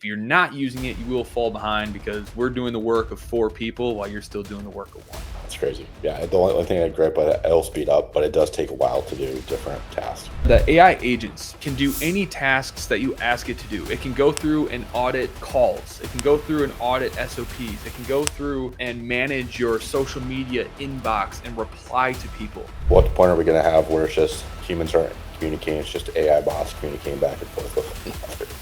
If you're not using it, you will fall behind because we're doing the work of 4 people while you're still doing the work of 1. That's crazy. Yeah, the only thing I gripe about it, it'll speed up, but it does take a while to do different tasks. The AI agents can do any tasks that you ask it to do. It can go through and audit calls. It can go through and audit SOPs. It can go through and manage your social media inbox and reply to people. What point are we going to have where it's just humans aren't communicating, it's just AI bots communicating back and forth with one another?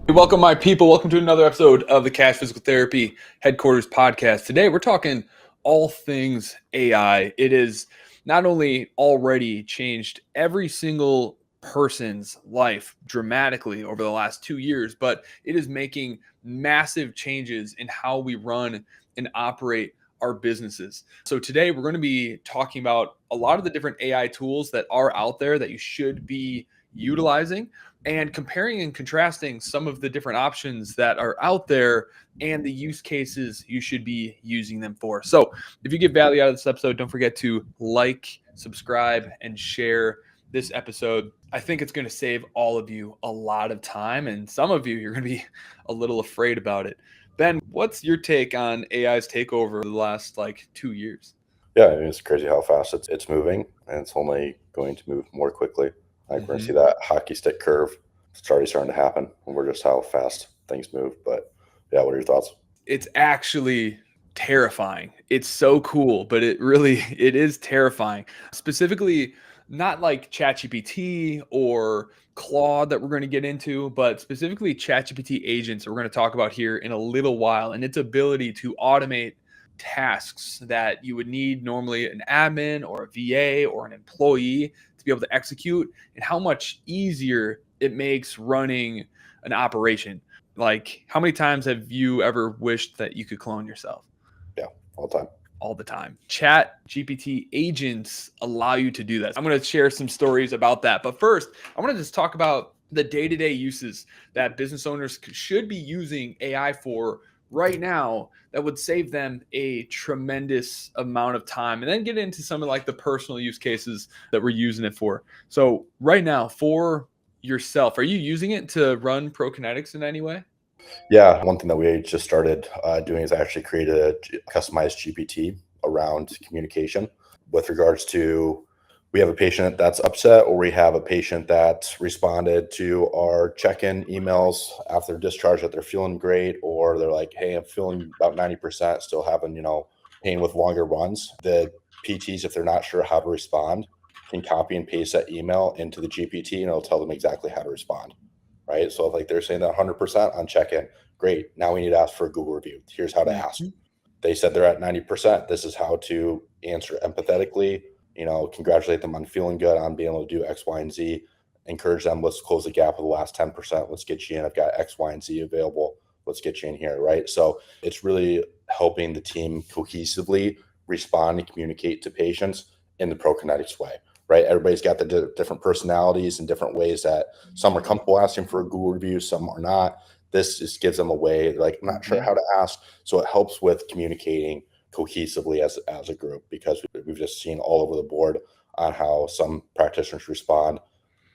Welcome, my people. Welcome to another episode of the Cash Physical Therapy Headquarters Podcast. Today, we're talking all things AI. It has not only already changed every single person's life dramatically over the last 2 years, but it is making massive changes in how we run and operate our businesses. So today, we're going to be talking about a lot of the different AI tools that are out there that you should be utilizing, and comparing and contrasting some of the different options that are out there and the use cases you should be using them for. So if you get value out of this episode, don't forget to like, subscribe, and share this episode. I think it's going to save all of you a lot of time, and some of you, you're going to be a little afraid about it. Ben, what's your take on AI's takeover the last 2 years? Yeah, I mean, it's crazy how fast it's moving, and it's only going to move more quickly. We're going to see that hockey stick curve. It's already starting to happen. And we're just how fast things move. But yeah, what are your thoughts? It's actually terrifying. It's so cool, but it is terrifying. Specifically, not like ChatGPT or Claude that we're going to get into, but specifically ChatGPT agents that we're going to talk about here in a little while, and its ability to automate tasks that you would need normally an admin or a VA or an employee to be able to execute, and how much easier it makes running an operation. Like, how many times have you ever wished that you could clone yourself? Yeah, all the time. All the time. ChatGPT agents allow you to do that. I'm going to share some stories about that. But first, I want to just talk about the day-to-day uses that business owners should be using AI for right now that would save them a tremendous amount of time, and then get into some of the personal use cases that we're using it for. So right now, for yourself, are you using it to run ProKinetics in any way? Yeah, one thing that we just started doing is I actually created a customized GPT around communication with regards to, we have a patient that's upset, or we have a patient that responded to our check-in emails after discharge that they're feeling great, or they're like, hey, I'm feeling about 90%, still having, pain with longer runs. The PTs, if they're not sure how to respond, can copy and paste that email into the GPT, and it'll tell them exactly how to respond, right? So if they're saying that 100% on check-in, great. Now we need to ask for a Google review. Here's how to ask. They said they're at 90%. This is how to answer empathetically. Congratulate them on feeling good, on being able to do X, Y, and Z. Encourage them, let's close the gap of the last 10%. Let's get you in. I've got X, Y, and Z available. Let's get you in here, right? So it's really helping the team cohesively respond and communicate to patients in the ProKinetics way, right? Everybody's got the different personalities and different ways that some are comfortable asking for a Google review, some are not. This just gives them a way, I'm not sure how to ask. So it helps with communicating cohesively as a group, because we've just seen all over the board on how some practitioners respond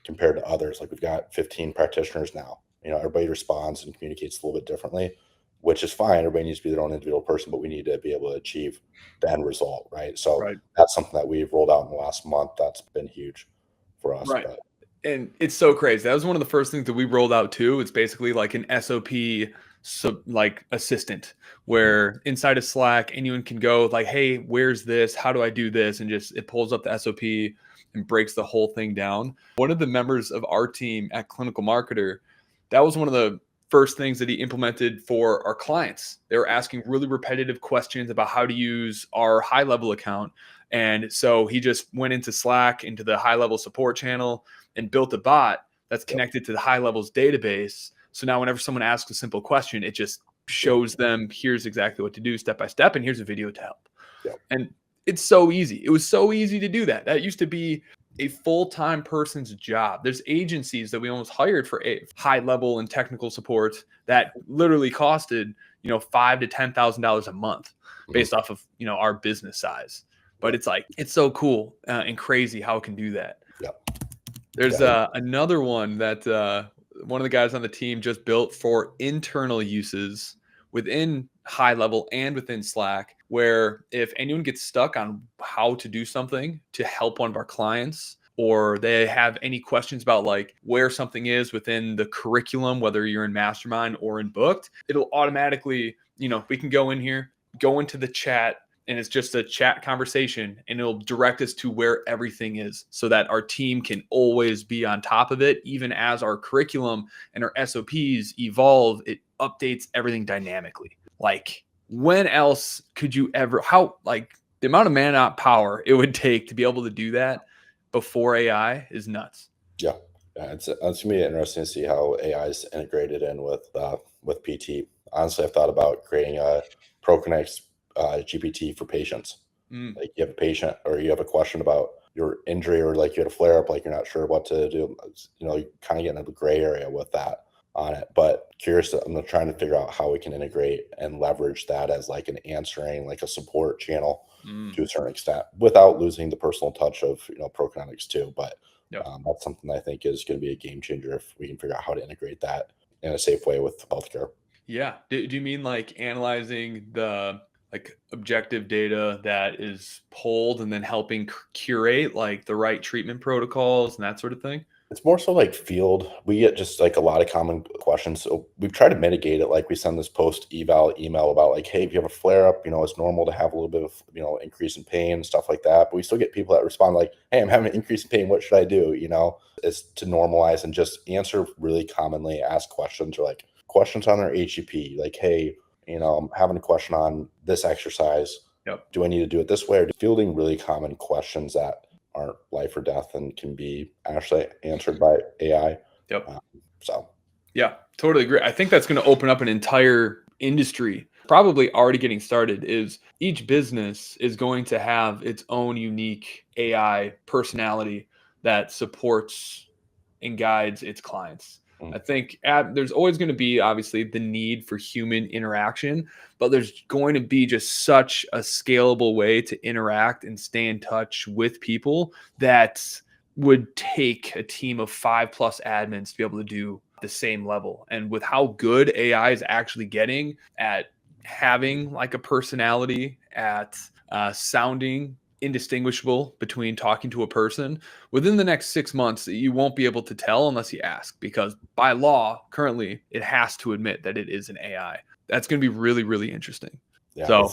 compared to others. We've got 15 practitioners now. Everybody responds and communicates a little bit differently, which is fine. Everybody needs to be their own individual person, but we need to be able to achieve the end result, right? So That's something that we've rolled out in the last month. That's been huge for us. Right. And it's so crazy. That was one of the first things that we rolled out too. It's basically an SOP assistant, where inside of Slack, anyone can go hey, where's this? How do I do this? And just, it pulls up the SOP and breaks the whole thing down. One of the members of our team at Clinical Marketer, that was one of the first things that he implemented for our clients. They were asking really repetitive questions about how to use our high level account. And so he just went into Slack, into the high level support channel, and built a bot that's connected to the high levels database. So now whenever someone asks a simple question, it just shows them, here's exactly what to do step by step, and here's a video to help. And it's so easy. It was so easy to do that. That used to be a full-time person's job. There's agencies that we almost hired for a high level and technical support that literally costed, $5,000 to $10,000 a month based off of, our business size. But it's so cool and crazy how it can do that. There's another one that one of the guys on the team just built for internal uses within high level and within Slack, where if anyone gets stuck on how to do something to help one of our clients, or they have any questions about like where something is within the curriculum, whether you're in Mastermind or in Booked, it'll automatically, we can go in here, go into the chat, and it's just a chat conversation, and it'll direct us to where everything is so that our team can always be on top of it. Even as our curriculum and our SOPs evolve, it updates everything dynamically. Like, when else could you ever, the amount of man power it would take to be able to do that before AI is nuts. Yeah. It's going to be interesting to see how AI is integrated in with PT. Honestly, I've thought about creating a ProConnect GPT for patients. Like you have a patient or you have a question about your injury, or like you had a flare up, like you're not sure what to do. You kind of get in a gray area with that on it. But curious, I'm trying to figure out how we can integrate and leverage that as like an answering, like a support channel to a certain extent, without losing the personal touch of ProConnects too. But that's something I think is going to be a game changer if we can figure out how to integrate that in a safe way with healthcare. Yeah. Do you mean like analyzing the like objective data that is pulled and then helping curate like the right treatment protocols and that sort of thing? It's more so like field. We get just like a lot of common questions. So we've tried to mitigate it. Like we send this post eval email about like, hey, if you have a flare up, it's normal to have a little bit of, increase in pain and stuff like that. But we still get people that respond like, hey, I'm having an increase in pain. What should I do? It's to normalize and just answer really commonly asked questions, or like questions on their HCP. Like, hey, I'm having a question on this exercise. Yep. Do I need to do it this way? Or fielding really common questions that aren't life or death and can be actually answered by AI. Yep. So, yeah, totally agree. I think that's going to open up an entire industry. Probably already getting started. Is each business is going to have its own unique AI personality that supports and guides its clients. I think there's always going to be obviously the need for human interaction, but there's going to be just such a scalable way to interact and stay in touch with people that would take a team of 5+ admins to be able to do the same level. And with how good AI is actually getting at having like a personality, at sounding indistinguishable between talking to a person, within the next 6 months, you won't be able to tell unless you ask, because by law, currently, it has to admit that it is an AI. That's going to be really, really interesting. Yeah.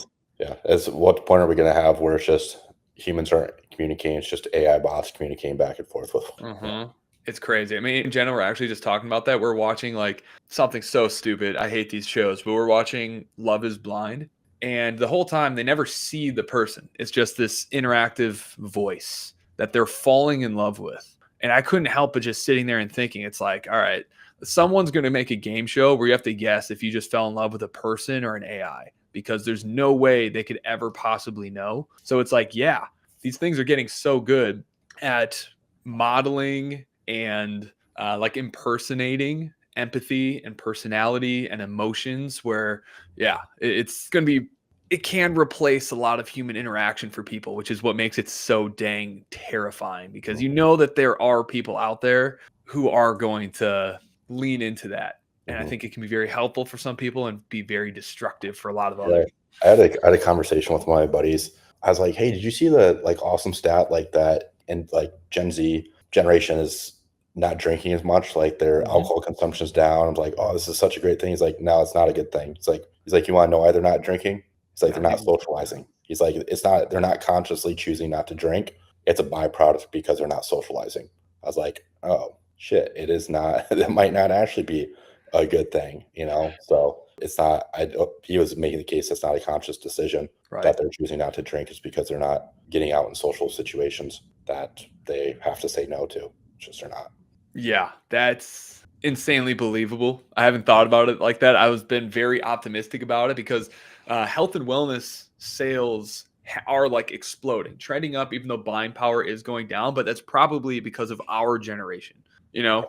As what point are we going to have where it's just humans aren't communicating? It's just AI bots communicating back and forth with. It's crazy. I mean, in general, we're actually just talking about that. We're watching like something so stupid. I hate these shows, but we're watching Love is Blind. And the whole time they never see the person. It's just this interactive voice that they're falling in love with. And I couldn't help but just sitting there and thinking, it's like, all right, someone's going to make a game show where you have to guess if you just fell in love with a person or an AI, because there's no way they could ever possibly know. So it's like, yeah, these things are getting so good at modeling and like impersonating empathy and personality and emotions, where it's going to be, it can replace a lot of human interaction for people, which is what makes it so dang terrifying, because that there are people out there who are going to lean into that. And I think it can be very helpful for some people and be very destructive for a lot of others. I had a conversation with one of my buddies. I was like, hey, did you see the like awesome stat like that? And like Gen Z generation is not drinking as much, like their alcohol consumption is down. I'm like, oh, this is such a great thing. He's like, no, it's not a good thing. He's like, you want to know why they're not drinking? He's like, they're not socializing. He's like, they're not consciously choosing not to drink. It's a byproduct because they're not socializing. I was like, oh shit, it is not, that might not actually be a good thing, So it's not, he was making the case it's not a conscious decision that they're choosing not to drink. Is because they're not getting out in social situations that they have to say no to. Just they're not. Yeah, that's insanely believable. I haven't thought about it like that. I was been very optimistic about it because health and wellness sales are like exploding, trending up, even though buying power is going down. But that's probably because of our generation.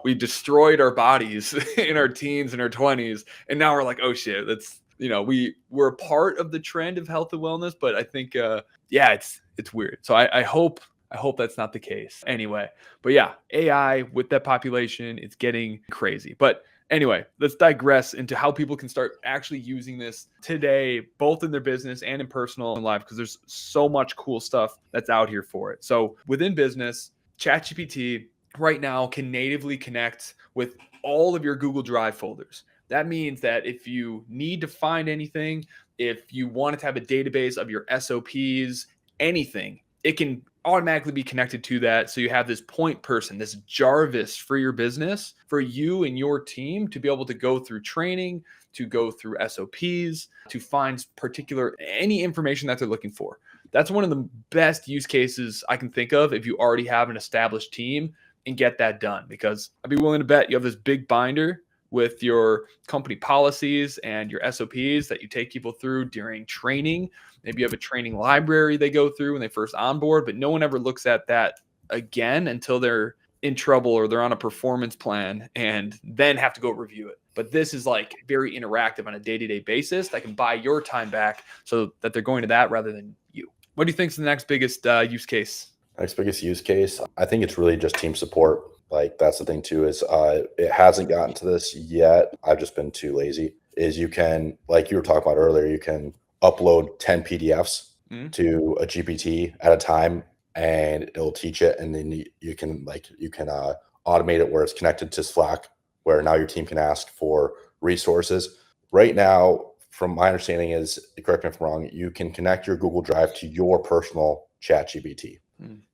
We destroyed our bodies in our teens and our 20s, and now we're like, oh shit, that's we're a part of the trend of health and wellness. But I think it's weird. So I hope I hope that's not the case. Anyway, but yeah, AI with that population, it's getting crazy. But anyway, let's digress into how people can start actually using this today, both in their business and in personal life, because there's so much cool stuff that's out here for it. So within business, ChatGPT right now can natively connect with all of your Google Drive folders. That means that if you need to find anything, if you wanted to have a database of your SOPs, anything, it can automatically be connected to that. So you have this point person, this Jarvis for your business, for you and your team to be able to go through training, to go through SOPs, to find particular any information that they're looking for. That's one of the best use cases I can think of if you already have an established team and get that done. Because I'd be willing to bet you have this big binder with your company policies and your SOPs that you take people through during training. Maybe you have a training library they go through when they first onboard, but no one ever looks at that again until they're in trouble or they're on a performance plan and then have to go review it. But this is like very interactive on a day-to-day basis that can buy your time back so that they're going to that rather than you. What do you think is the next biggest use case? Next biggest use case, I think it's really just team support. Like that's the thing too, is it hasn't gotten to this yet. I've just been too lazy. Is you can, like you were talking about earlier, you can upload 10 PDFs to a GPT at a time and it'll teach it. And then you can automate it where it's connected to Slack, where now your team can ask for resources. Right now, from my understanding is, correct me if I'm wrong, you can connect your Google Drive to your personal ChatGPT.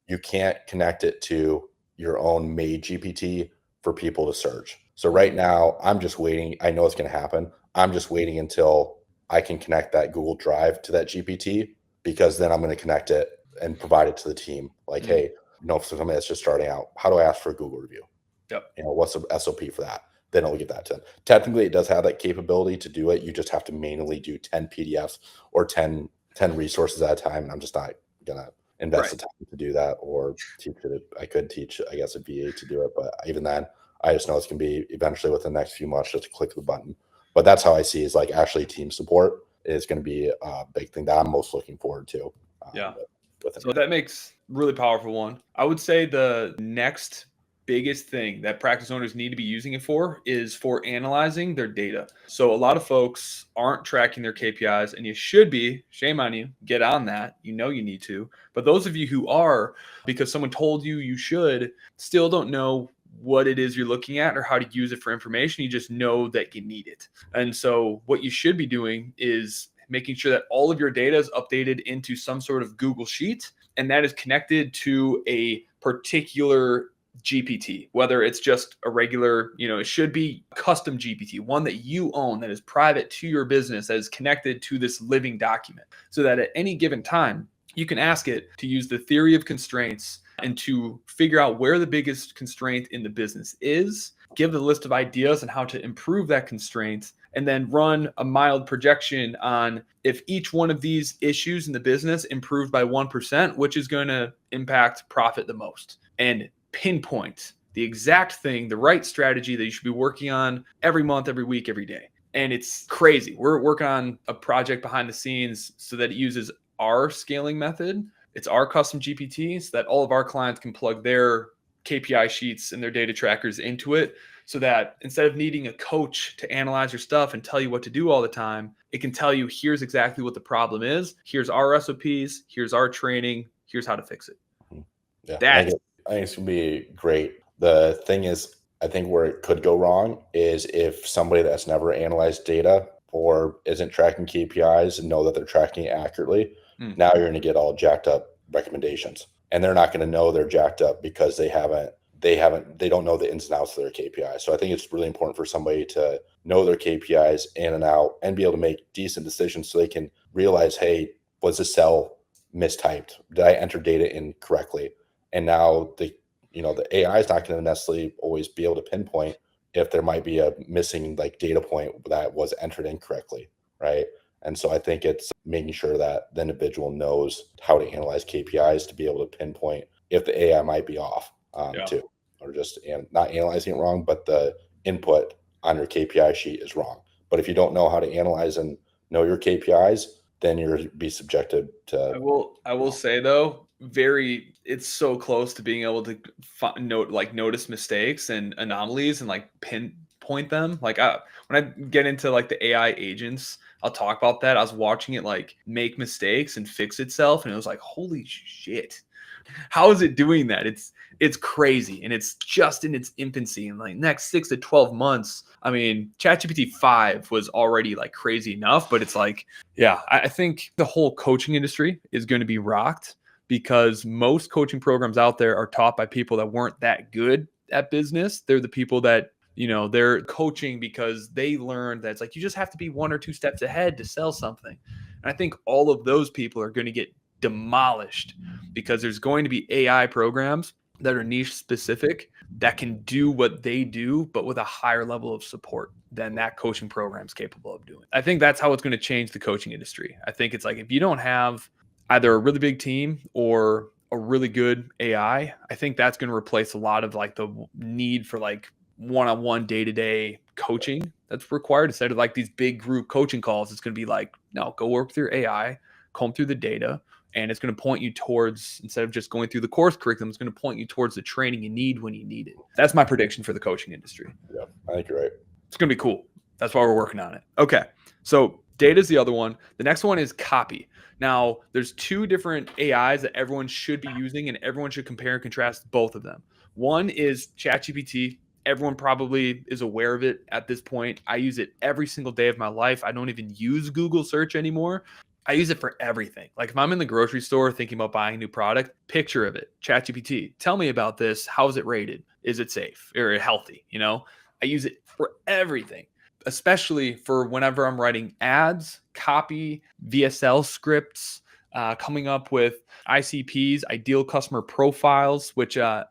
You can't connect it to your own made GPT for people to search. So right now, I'm just waiting. I know it's going to happen. I'm just waiting until I can connect that Google Drive to that GPT, because then I'm going to connect it and provide it to the team. Like, hey, for somebody that's just starting out, how do I ask for a Google review? Yep. What's the SOP for that? Then it'll get that to them. Technically, it does have that capability to do it. You just have to manually do 10 PDFs or 10 resources at a time. And I'm just not going to invest the time to do that or teach it. I could teach, I guess, a VA to do it. But even then, I just know it's going to be eventually within the next few months just to click the button. But that's how I see is like actually team support is going to be a big thing that I'm most looking forward to. So that makes really powerful one. I would say the next biggest thing that practice owners need to be using it for is for analyzing their data. So a lot of folks aren't tracking their KPIs, and you should be. Shame on you. Get on that. You know you need to. But those of you who are, because someone told you you should, still don't know what it is you're looking at or how to use it for information. You just know that you need it. And so what you should be doing is making sure that all of your data is updated into some sort of Google Sheet, and that is connected to a particular GPT, whether it's just a regular, it should be custom GPT, one that you own, that is private to your business, that is connected to this living document, so that at any given time, you can ask it to use the theory of constraints and to figure out where the biggest constraint in the business is, give the list of ideas on how to improve that constraint, and then run a mild projection on if each one of these issues in the business improved by 1%, which is going to impact profit the most, and pinpoint the exact thing, the right strategy that you should be working on every month, every week, every day. And it's crazy. We're working on a project behind the scenes so that it uses our scaling method. It's our custom GPT, so that all of our clients can plug their KPI sheets and their data trackers into it, so that instead of needing a coach to analyze your stuff and tell you what to do all the time, it can tell you, here's exactly what the problem is. Here's our SOPs. Here's our training. Here's how to fix it. Yeah, I think it's going to be great. The thing is, I think where it could go wrong is if somebody that's never analyzed data or isn't tracking KPIs and know that they're tracking it accurately, now you're going to get all jacked up recommendations. And they're not going to know they're jacked up because they don't know the ins and outs of their KPIs. So I think it's really important for somebody to know their KPIs in and out and be able to make decent decisions so they can realize, hey, was this cell mistyped? Did I enter data incorrectly? And now the AI is not going to necessarily always be able to pinpoint if there might be a missing data point that was entered incorrectly, right? And so I think it's making sure that the individual knows how to analyze KPIs to be able to pinpoint if the AI might be off too, or just not analyzing it wrong, but the input on your KPI sheet is wrong. But if you don't know how to analyze and know your KPIs, then you'll be subjected to. I will say though, very it's so close to being able to notice mistakes and anomalies and like pinpoint them. Like when I get into like the AI agents, I'll talk about that. I was watching it like make mistakes and fix itself, and it was like, holy shit, how is it doing that? It's crazy, and it's just in its infancy. In like next 6 to 12 months, I mean, ChatGPT 5 was already like crazy enough, but it's like, yeah, I think the whole coaching industry is going to be rocked because most coaching programs out there are taught by people that weren't that good at business. They're the people that, they're coaching because they learned that it's like you just have to be 1 or 2 steps ahead to sell something. And I think all of those people are going to get demolished because there's going to be AI programs that are niche specific that can do what they do, but with a higher level of support than that coaching program is capable of doing. I think that's how it's going to change the coaching industry. I think it's like if you don't have either a really big team or a really good AI, I think that's going to replace a lot of like the need for like one-on-one day-to-day coaching that's required instead of like these big group coaching calls. It's going to be like, no, go work with your AI, comb through the data, and it's going to point you towards, instead of just going through the course curriculum, it's going to point you towards the training you need when you need it. That's my prediction for the coaching industry. Yeah, I think you're right. It's going to be cool. That's why we're working on it. Okay. So data is the other one. The next one is copy. Now, there's 2 different AIs that everyone should be using, and everyone should compare and contrast both of them. One is ChatGPT. Everyone probably is aware of it at this point. I use it every single day of my life. I don't even use Google search anymore. I use it for everything. Like if I'm in the grocery store thinking about buying a new product, picture of it, ChatGPT, tell me about this. How is it rated? Is it safe or healthy? I use it for everything, especially for whenever I'm writing ads, copy, VSL scripts, coming up with ICPs, ideal customer profiles, which I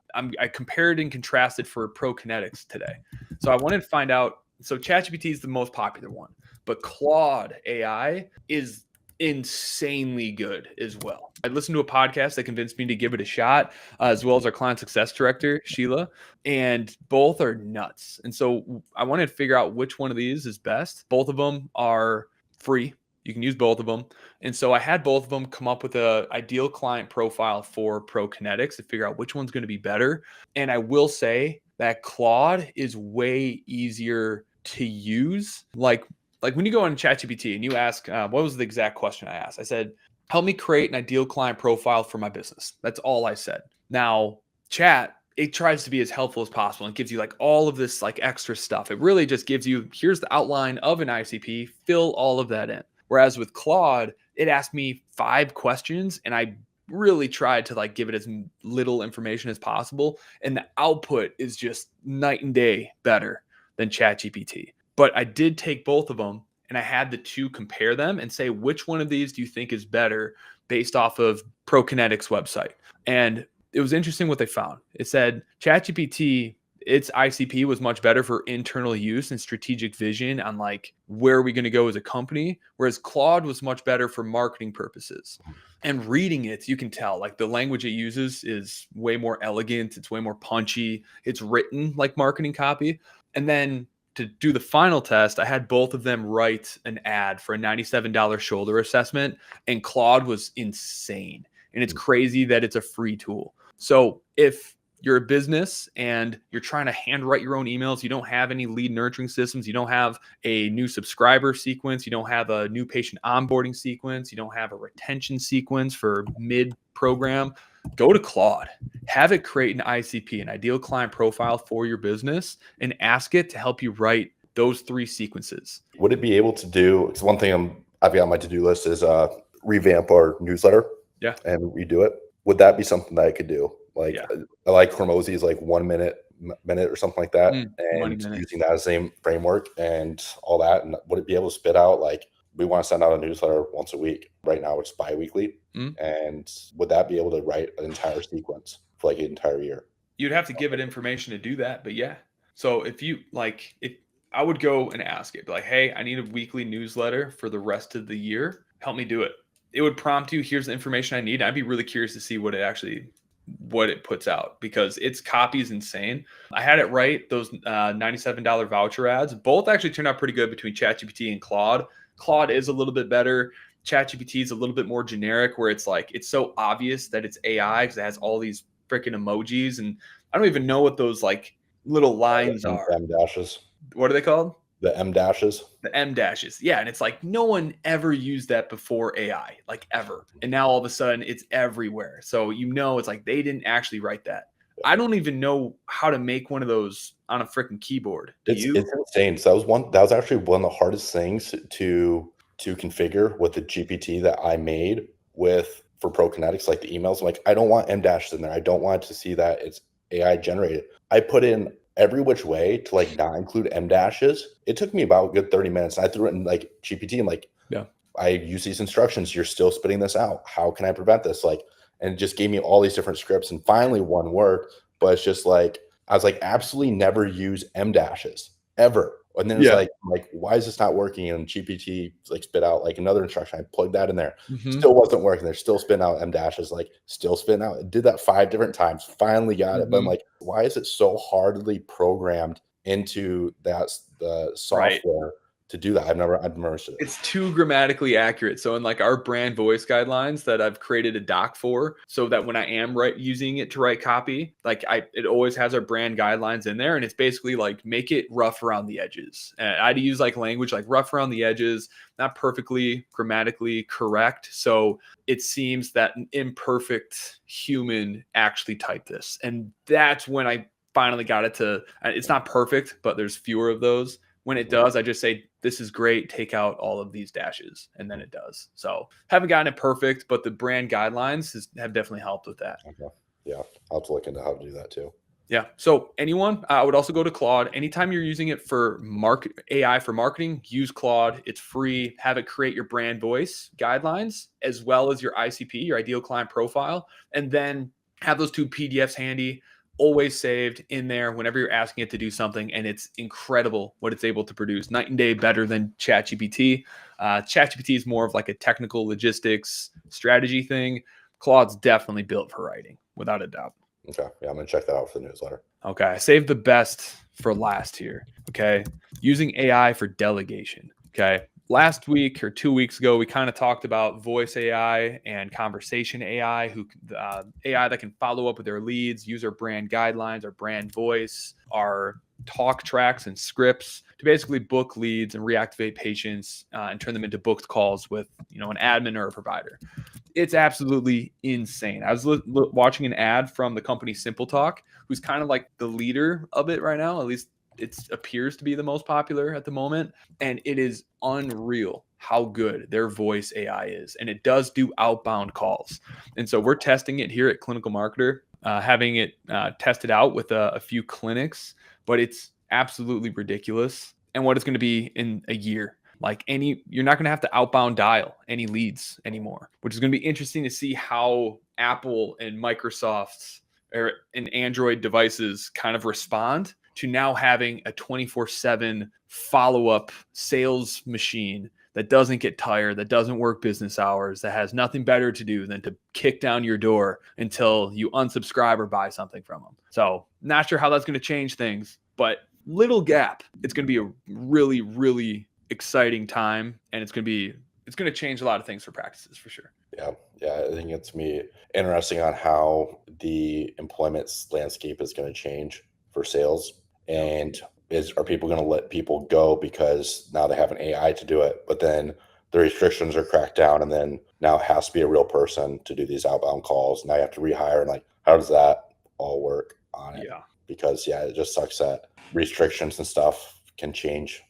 compared and contrasted for ProKinetics today. So I wanted to find out. So ChatGPT is the most popular one, but Claude AI is insanely good as well. I listened to a podcast that convinced me to give it a shot, as well as our client success director, Sheila, and both are nuts. And so I wanted to figure out which one of these is best. Both of them are free. You can use both of them. And so I had both of them come up with an ideal client profile for ProKinetics to figure out which one's going to be better. And I will say that Claude is way easier to use. Like when you go on ChatGPT and you ask, what was the exact question I asked? I said, help me create an ideal client profile for my business. That's all I said. Now, Chat, it tries to be as helpful as possible and gives you like all of this like extra stuff. It really just gives you, here's the outline of an ICP, fill all of that in. Whereas with Claude, it asked me 5 questions and I really tried to like give it as little information as possible. And the output is just night and day better than ChatGPT. But I did take both of them and I had the 2 compare them and say, which one of these do you think is better based off of ProKinetics website? And it was interesting what they found. It said ChatGPT, its ICP was much better for internal use and strategic vision on like, where are we going to go as a company? Whereas Claude was much better for marketing purposes. And reading it, you can tell like the language it uses is way more elegant. It's way more punchy. It's written like marketing copy. And then to do the final test, I had both of them write an ad for a $97 shoulder assessment, and Claude was insane. And it's crazy that it's a free tool. So if you're a business and you're trying to handwrite your own emails, you don't have any lead nurturing systems, you don't have a new subscriber sequence, you don't have a new patient onboarding sequence, you don't have a retention sequence for mid-program, go to Claude. Have it create an ICP, an ideal client profile for your business, and ask it to help you write those 3 sequences. Would it be able to do, because one thing I've got on my to-do list is revamp our newsletter and redo it. Would that be something that I could do? Like I like Hormozy's like 1 minute or something like that, and using that as the same framework and all that. And would it be able to spit out like, we want to send out a newsletter once a week? Right now it's bi-weekly. And would that be able to write an entire sequence for like an entire year? You'd have to give it information to do that, but yeah. So if you like, if I would go and ask it, like, hey, I need a weekly newsletter for the rest of the year. Help me do it. It would prompt you, here's the information I need. I'd be really curious to see what it puts out, because its copy is insane. I had it write those $97 voucher ads. Both actually turned out pretty good between ChatGPT and Claude. Claude is a little bit better ChatGPT is a little bit more generic, where it's like it's so obvious that it's AI because it has all these freaking emojis, and I don't even know what those like little lines The are. M dashes. What are they called? The M dashes. The M dashes. Yeah. And it's like no one ever used that before AI, like ever. And now all of a sudden it's everywhere. So it's like they didn't actually write that. I don't even know how to make one of those on a freaking keyboard. Do It's you? insane. So that was actually one of the hardest things to configure with the GPT that I made with for ProKinetics, like the emails. I'm like, I don't want M dashes in there. I don't want to see that it's AI generated. I put in every which way to like not include M dashes. It took me about a good 30 minutes. And I threw it in like GPT and like, Yeah. I use these instructions. You're still spitting this out. How can I prevent this? Like, and it just gave me all these different scripts. And finally one worked, but it's just like, I was like, absolutely never use M dashes ever. And then it's Yeah. like, why is this not working? And GPT like spit out like another instruction. I plugged that in there. Mm-hmm. Still wasn't working. They're still spitting out M dashes, like still spitting out. It did that 5 different times. Finally got it. But I'm like, why is it so hardly programmed into the software to do that? I've never understood it. It's too grammatically accurate. So in like our brand voice guidelines that I've created a doc for, so that when I am using it to write copy, like it always has our brand guidelines in there, and it's basically like make it rough around the edges. And I had to use like language like rough around the edges, not perfectly grammatically correct. So it seems that an imperfect human actually typed this, and that's when I finally got it to. It's not perfect, but there's fewer of those. When it does, I just say, this is great, take out all of these dashes, and then it does. So haven't gotten it perfect, but the brand guidelines have definitely helped with that. Okay. Yeah, I'll have to look into how to do that too. Yeah. So anyone, I would also go to Claude. Anytime you're using it for AI for marketing, use Claude. It's free. Have it create your brand voice guidelines as well as your ICP, your ideal client profile, and then have those 2 PDFs handy, always saved in there whenever you're asking it to do something. And it's incredible what it's able to produce. Night and day better than ChatGPT. ChatGPT is more of like a technical logistics strategy thing. Claude's definitely built for writing, without a doubt. Okay. Yeah, I'm gonna check that out for the newsletter. Okay, I saved the best for last here. Okay, using AI for delegation. Okay, last week or 2 weeks ago, we kind of talked about voice AI and conversation AI, AI that can follow up with their leads, use our brand guidelines, our brand voice, our talk tracks and scripts to basically book leads and reactivate patients and turn them into booked calls with an admin or a provider. It's absolutely insane. I was watching an ad from the company Simple Talk, who's kind of like the leader of it right now. At least it appears to be the most popular at the moment. And it is unreal how good their voice AI is. And it does do outbound calls. And so we're testing it here at Clinical Marketer, having it tested out with a few clinics, but it's absolutely ridiculous. And what it's going to be in a year. You're not going to have to outbound dial any leads anymore, which is going to be interesting to see how Apple and Microsoft's and Android devices kind of respond to now having a 24/7 follow-up sales machine that doesn't get tired, that doesn't work business hours, that has nothing better to do than to kick down your door until you unsubscribe or buy something from them. So not sure how that's going to change things, but little gap. It's going to be a really, really exciting time, and it's going to change a lot of things for practices for sure. Yeah, I think it's going to be interesting on how the employment landscape is going to change for sales, and are people going to let people go because now they have an AI to do it, but then the restrictions are cracked down, and then now it has to be a real person to do these outbound calls. Now you have to rehire, and like, how does that all work on it? Yeah. Because it just sucks that restrictions and stuff can change.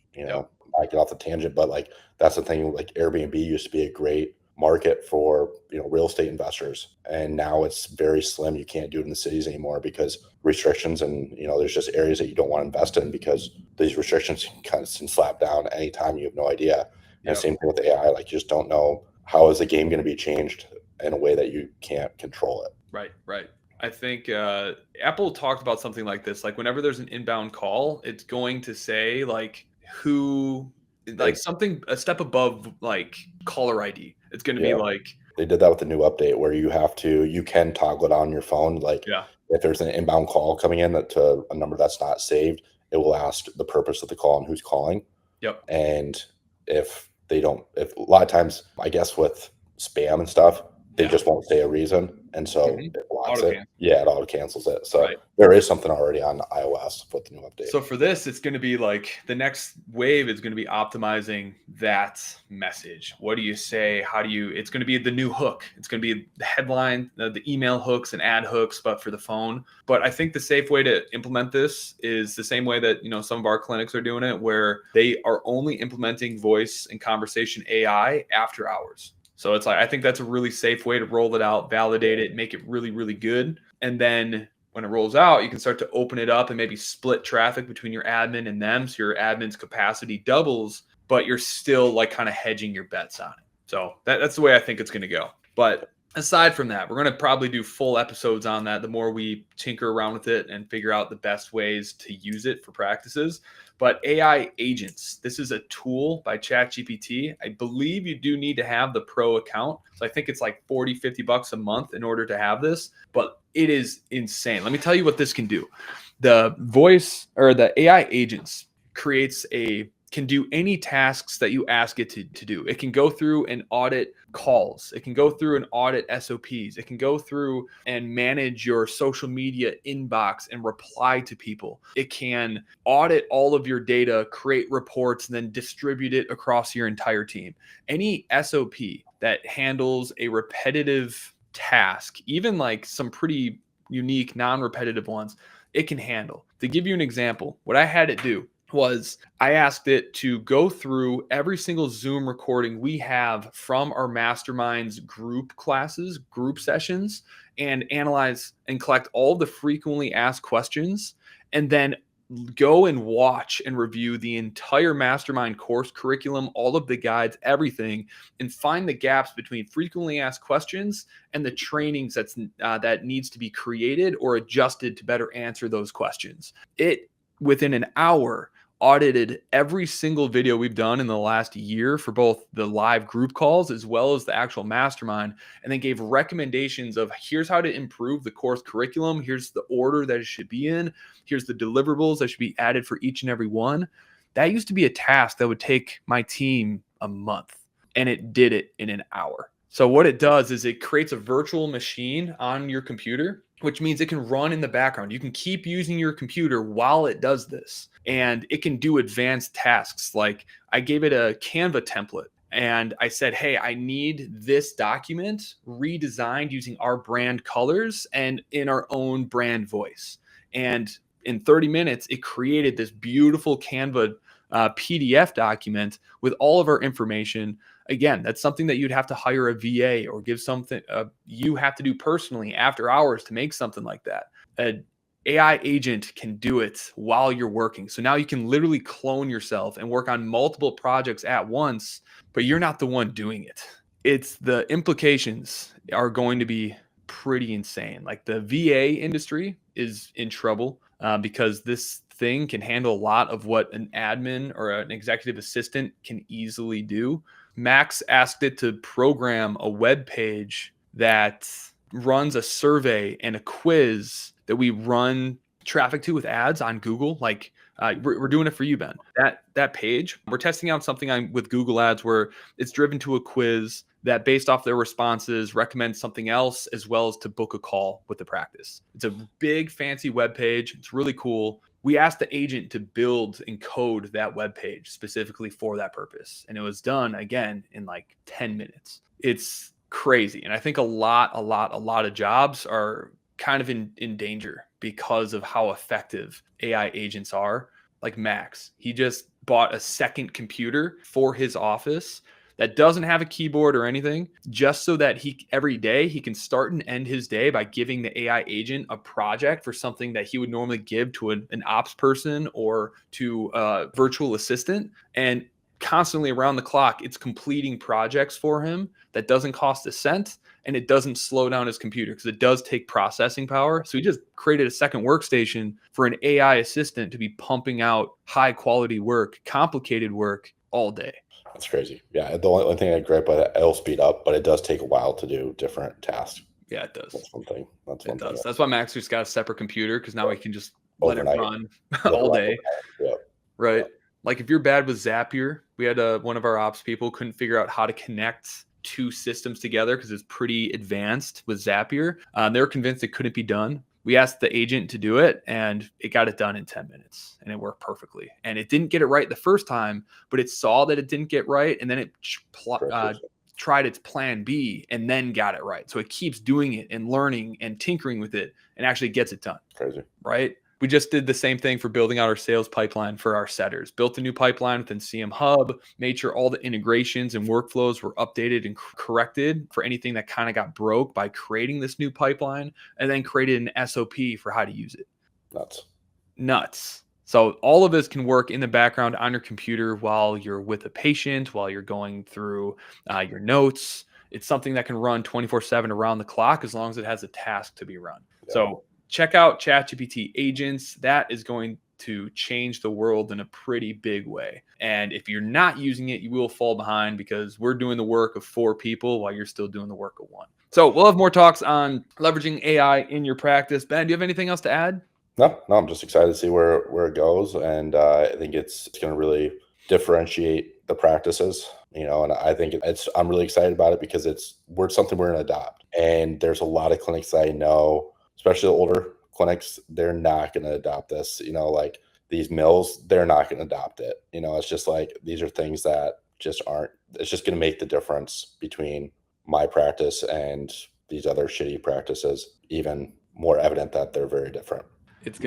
I get off the tangent, but like that's the thing. Like Airbnb used to be a great market for real estate investors, and now it's very slim. You can't do it in the cities anymore because restrictions, and there's just areas that you don't want to invest in because these restrictions can slap down anytime. You have no idea. And same thing with AI. Like you just don't know how is the game going to be changed in a way that you can't control it. Right. I think Apple talked about something like this. Like whenever there's an inbound call, it's going to say like who, like something a step above like caller ID. It's going to be like they did that with the new update where you can toggle it on your phone. Like if there's an inbound call coming in to a number that's not saved, it will ask the purpose of the call and who's calling. Yep. And if they don't, if a lot of times, I guess with spam and stuff, they Yeah. just won't say a reason. And so Mhm. it blocks Auto it. cancel. Yeah, it auto cancels it. So Right. there is something already on iOS with the new update. So for this, it's going to be like the next wave is going to be optimizing that message. What do you say? How do you? It's going to be the new hook. It's going to be the headline, the email hooks and ad hooks, but for the phone. But I think the safe way to implement this is the same way that some of our clinics are doing it, where they are only implementing voice and conversation AI after hours. So it's like I think that's a really safe way to roll it out, validate it, make it really, really good, and then when it rolls out, you can start to open it up and maybe split traffic between your admin and them. So your admin's capacity doubles, but you're still like kind of hedging your bets on it. So that's the way I think it's going to go. But aside from that, we're going to probably do full episodes on that the more we tinker around with it and figure out the best ways to use it for practices. But AI agents, this is a tool by ChatGPT. I believe you do need to have the pro account. So I think it's like 40, $50 a month in order to have this, but it is insane. Let me tell you what this can do. The voice or the AI agents can do any tasks that you ask it to do. It can go through and audit calls. It can go through and audit SOPs. It can go through and manage your social media inbox and reply to people. It can audit all of your data, create reports, and then distribute it across your entire team. Any SOP that handles a repetitive task, even like some pretty unique, non-repetitive ones, it can handle. To give you an example, what I had it do was I asked it to go through every single Zoom recording we have from our masterminds group classes, group sessions, and analyze and collect all the frequently asked questions, and then go and watch and review the entire mastermind course curriculum, all of the guides, everything, and find the gaps between frequently asked questions and the trainings that needs to be created or adjusted to better answer those questions. It, within an hour, audited every single video we've done in the last year for both the live group calls as well as the actual mastermind, and then gave recommendations of here's how to improve the course curriculum, here's the order that it should be in, here's the deliverables that should be added for each and every one. That used to be a task that would take my team a month, and it did it in an hour. So what it does is it creates a virtual machine on your computer, which means it can run in the background. You can keep using your computer while it does this, and it can do advanced tasks. Like I gave it a Canva template and I said, hey, I need this document redesigned using our brand colors and in our own brand voice. And in 30 minutes, it created this beautiful Canva PDF document with all of our information. Again, that's something that you'd have to hire a VA or give something you have to do personally after hours to make something like that. An AI agent can do it while you're working. So now you can literally clone yourself and work on multiple projects at once, but you're not the one doing it. It's the implications are going to be pretty insane. Like the VA industry is in trouble because this thing can handle a lot of what an admin or an executive assistant can easily do. Max asked it to program a web page that runs a survey and a quiz that we run traffic to with ads on Google. Like we're doing it for you, Ben. That page, we're testing out something with Google Ads where it's driven to a quiz that, based off their responses, recommends something else as well as to book a call with the practice. It's a big, fancy web page. It's really cool. We asked the agent to build and code that web page specifically for that purpose, and it was done again in like 10 minutes. It's crazy, and I think a lot of jobs are kind of in danger because of how effective AI agents are. Like Max, he just bought a second computer for his office that doesn't have a keyboard or anything, just so that every day he can start and end his day by giving the AI agent a project for something that he would normally give to an ops person or to a virtual assistant. And constantly around the clock, it's completing projects for him that doesn't cost a cent, and it doesn't slow down his computer because it does take processing power. So he just created a second workstation for an AI assistant to be pumping out high quality work, complicated work all day. That's crazy. Yeah. The only thing I gripe with it, it'll speed up, but it does take a while to do different tasks. Yeah, it does. That's one thing. It does. That's why Max just got a separate computer because now he can just Overnight. let it run all day. Yeah. Right. Like if you're bad with Zapier, we had one of our ops people couldn't figure out how to connect two systems together because it's pretty advanced with Zapier. They were convinced it couldn't be done. We asked the agent to do it and it got it done in 10 minutes and it worked perfectly. And it didn't get it right the first time, but it saw that it didn't get right. And then it tried its plan B and then got it right. So it keeps doing it and learning and tinkering with it and actually gets it done. Crazy. Right? We just did the same thing for building out our sales pipeline for our setters. Built a new pipeline within CM Hub, made sure all the integrations and workflows were updated and corrected for anything that kind of got broke by creating this new pipeline, and then created an SOP for how to use it. Nuts. So all of this can work in the background on your computer while you're with a patient, while you're going through your notes. It's something that can run 24/7 around the clock as long as it has a task to be run. Yeah. So check out ChatGPT agents. That is going to change the world in a pretty big way. And if you're not using it, you will fall behind because we're doing the work of 4 people while you're still doing the work of 1. So we'll have more talks on leveraging AI in your practice. Ben, do you have anything else to add? No, I'm just excited to see where it goes. And I think it's going to really differentiate the practices, and I think I'm really excited about it because we're something we're going to adopt. And there's a lot of clinics that I know, especially the older clinics, they're not going to adopt this, like these mills, they're not going to adopt it. It's just like, these are things that just aren't, it's just going to make the difference between my practice and these other shitty practices, even more evident that they're very different. It's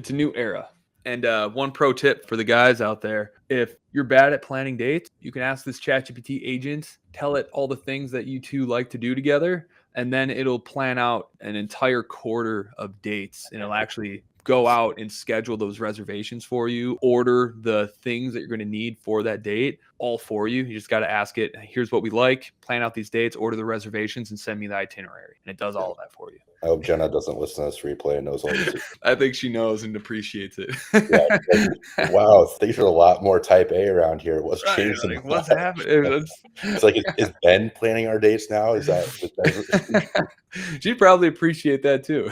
a new era. And one pro tip for the guys out there, if you're bad at planning dates, you can ask this ChatGPT agent, tell it all the things that you two like to do together, and then it'll plan out an entire quarter of dates, and it'll actually go out and schedule those reservations for you, order the things that you're going to need for that date, all for you. You just got to ask it, here's what we like, plan out these dates, order the reservations, and send me the itinerary. And it does all of that for you. I hope Jenna doesn't listen to this replay and knows all this. I think she knows and appreciates it. Yeah, wow, things are a lot more type A around here. What's changed? Like, what's happening? It's like, is Ben planning our dates now? Is that? She'd probably appreciate that too.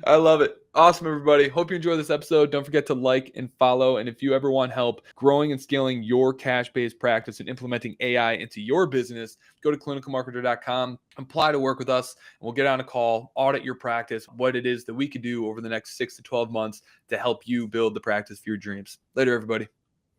I love it. Awesome, everybody. Hope you enjoyed this episode. Don't forget to like and follow. And if you ever want help growing and scaling your cash-based practice and implementing AI into your business, go to clinicalmarketer.com, apply to work with us, and we'll get on a call, audit your practice, what it is that we could do over the next 6 to 12 months to help you build the practice for your dreams. Later, everybody.